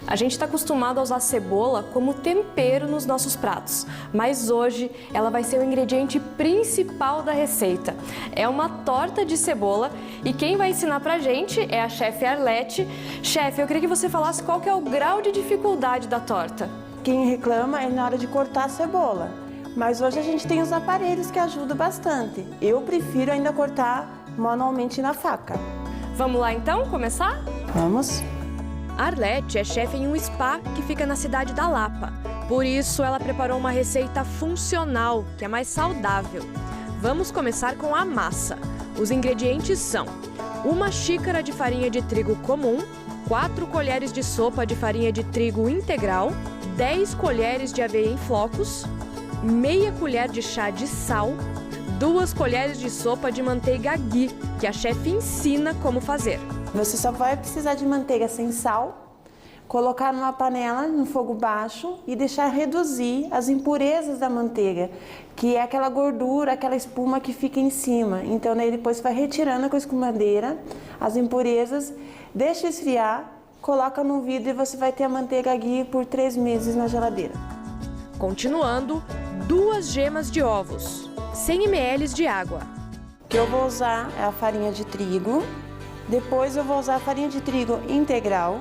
A gente está acostumado a usar a cebola como tempero nos nossos pratos, mas hoje ela vai ser o ingrediente principal da receita. É uma torta de cebola e quem vai ensinar pra gente é a chefe Arlete. Chefe, eu queria que você falasse qual que é o grau de dificuldade da torta. Quem reclama é na hora de cortar a cebola, mas hoje a gente tem os aparelhos que ajudam bastante. Eu prefiro ainda cortar manualmente na faca. Vamos lá então, começar? Vamos. Arlete é chefe em um spa que fica na cidade da Lapa. Por isso, ela preparou uma receita funcional, que é mais saudável. Vamos começar com a massa. Os ingredientes são 1 xícara de farinha de trigo comum, 4 colheres de sopa de farinha de trigo integral, 10 colheres de aveia em flocos, meia colher de chá de sal, 2 colheres de sopa de manteiga ghee, que a chefe ensina como fazer. Você só vai precisar de manteiga sem sal, colocar numa panela no fogo baixo e deixar reduzir as impurezas da manteiga, que é aquela gordura, aquela espuma que fica em cima. Então, daí depois vai retirando com a escumadeira as impurezas, deixa esfriar, coloca no vidro e você vai ter a manteiga ghee por 3 meses na geladeira. Continuando, 2 gemas de ovos, 100 ml de água. O que eu vou usar é a farinha de trigo. Depois eu vou usar a farinha de trigo integral.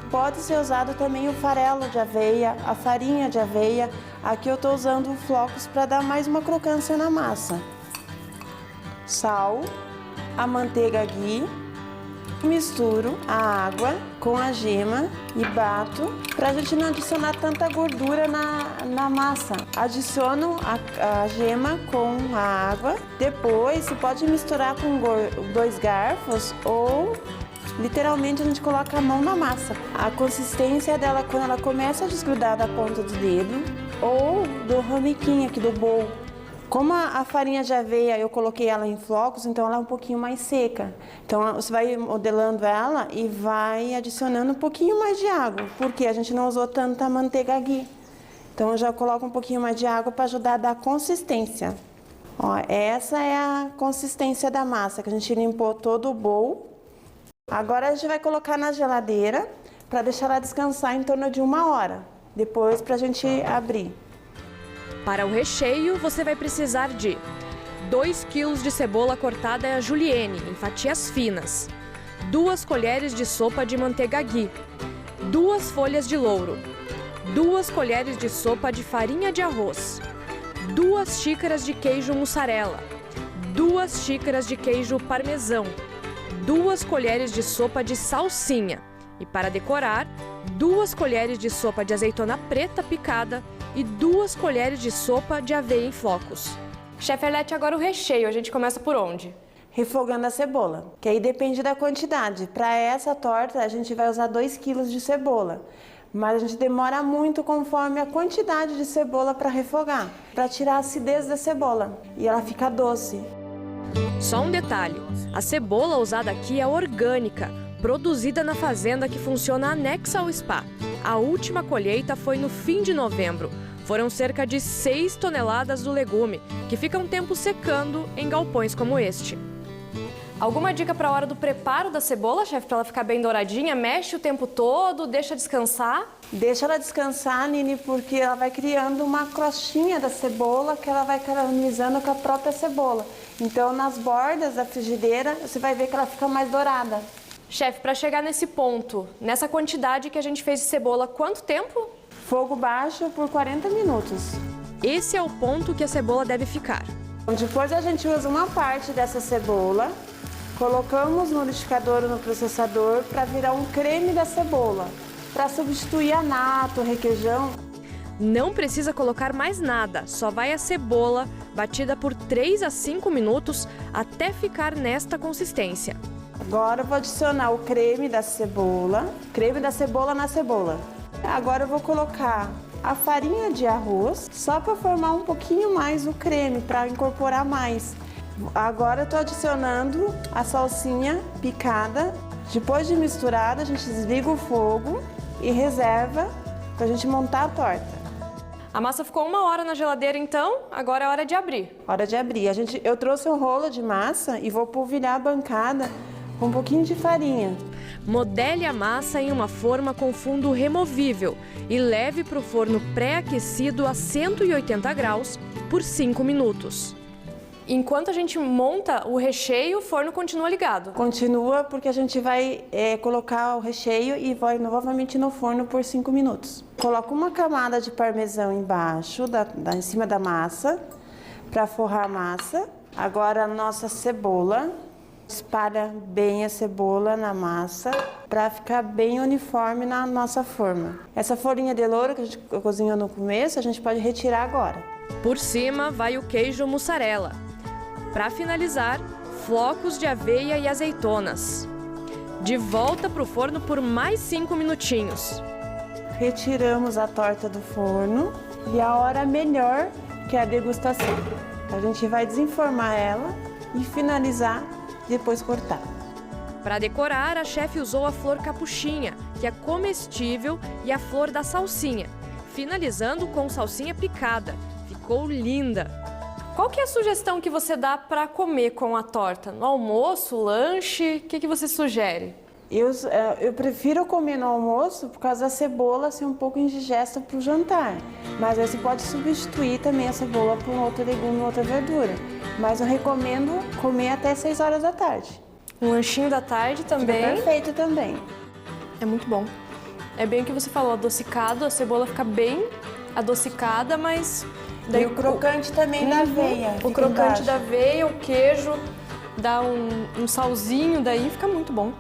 Pode ser usado também o farelo de aveia, a farinha de aveia. Aqui eu estou usando flocos para dar mais uma crocância na massa. Sal, a manteiga ghee. Misturo a água com a gema e bato para a gente não adicionar tanta gordura na massa. Adiciono a gema com a água. Depois você pode misturar com 2 garfos ou literalmente a gente coloca a mão na massa. A consistência dela quando ela começa a desgrudar da ponta do dedo ou do ramiquinho aqui do bowl. Como a farinha de aveia eu coloquei ela em flocos, então ela é um pouquinho mais seca. Então você vai modelando ela e vai adicionando um pouquinho mais de água, porque a gente não usou tanta manteiga ghee. Então eu já coloco um pouquinho mais de água para ajudar a dar consistência. Ó, essa é a consistência da massa, que a gente limpou todo o bowl. Agora a gente vai colocar na geladeira para deixar ela descansar em torno de 1 hora. Depois para a gente abrir. Para o recheio, você vai precisar de 2 kg de cebola cortada a julienne, em fatias finas, 2 colheres de sopa de manteiga ghee, 2 folhas de louro, 2 colheres de sopa de farinha de arroz, 2 xícaras de queijo mussarela, 2 xícaras de queijo parmesão, 2 colheres de sopa de salsinha e, para decorar, 2 colheres de sopa de azeitona preta picada e 2 colheres de sopa de aveia em flocos. Chefe Arlete, agora o recheio, a gente começa por onde? Refogando a cebola, que aí depende da quantidade. Para essa torta a gente vai usar 2 kg de cebola, mas a gente demora muito conforme a quantidade de cebola para refogar, para tirar a acidez da cebola e ela fica doce. Só um detalhe, a cebola usada aqui é orgânica, produzida na fazenda que funciona anexa ao spa. A última colheita foi no fim de novembro. Foram cerca de 6 toneladas do legume, que fica um tempo secando em galpões como este. Alguma dica para a hora do preparo da cebola, chefe, para ela ficar bem douradinha? Mexe o tempo todo, deixa descansar? Deixa ela descansar, Nini, porque ela vai criando uma crostinha da cebola que ela vai caramelizando com a própria cebola. Então, nas bordas da frigideira, você vai ver que ela fica mais dourada. Chefe, para chegar nesse ponto, nessa quantidade que a gente fez de cebola, quanto tempo? Fogo baixo por 40 minutos. Esse é o ponto que a cebola deve ficar. Depois a gente usa uma parte dessa cebola, colocamos no liquidificador ou no processador para virar um creme da cebola, para substituir a nata, o requeijão. Não precisa colocar mais nada, só vai a cebola batida por 3 a 5 minutos até ficar nesta consistência. Agora eu vou adicionar o creme da cebola na cebola. Agora eu vou colocar a farinha de arroz, só para formar um pouquinho mais o creme, para incorporar mais. Agora eu estou adicionando a salsinha picada. Depois de misturada, a gente desliga o fogo e reserva para a gente montar a torta. A massa ficou 1 hora na geladeira, então agora é hora de abrir. Hora de abrir. Eu trouxe um rolo de massa e vou polvilhar a bancada com um pouquinho de farinha. Modele a massa em uma forma com fundo removível e leve para o forno pré-aquecido a 180 graus por 5 minutos. Enquanto a gente monta o recheio, o forno continua ligado. Continua porque a gente vai colocar o recheio e vai novamente no forno por 5 minutos. Coloca uma camada de parmesão embaixo, em cima da massa, para forrar a massa. Agora a nossa cebola, espalha bem a cebola na massa para ficar bem uniforme na nossa forma. Essa folhinha de louro que a gente cozinhou no começo, a gente pode retirar agora. Por cima vai o queijo mussarela. Para finalizar, flocos de aveia e azeitonas. De volta para o forno por mais 5 minutinhos. Retiramos a torta do forno e a hora melhor que é a degustação. A gente vai desenformar ela e finalizar, depois cortar. Para decorar, a chefe usou a flor capuchinha, que é comestível, e a flor da salsinha, finalizando com salsinha picada. Ficou linda! Qual que é a sugestão que você dá para comer com a torta? No almoço, lanche? O que você sugere? Eu prefiro comer no almoço por causa da cebola ser um pouco indigesta para o jantar. Mas aí você pode substituir também a cebola por um outro legume, outra verdura. Mas eu recomendo comer até 6 horas da tarde. Um lanchinho da tarde também? Fica perfeito também. É muito bom. É bem o que você falou, adocicado, a cebola fica bem adocicada, mas... Daí o crocante também da aveia. O crocante da aveia, o queijo, dá um salzinho, daí fica muito bom.